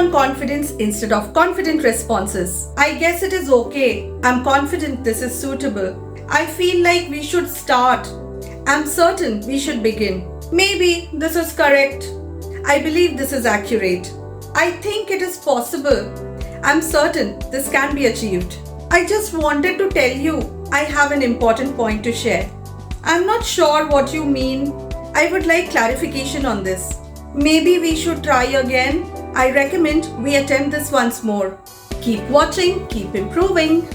on confidence instead of confident responses. I guess it is okay. I'm confident this is suitable. I feel like we should start. I'm certain we should begin. Maybe this is correct. I believe this is accurate. I think it is possible. I'm certain this can be achieved. I just wanted to tell you I have an important point to share. I'm not sure what you mean. I would like clarification on this. Maybe we should try again. I recommend we attempt this once more. Keep watching, keep improving.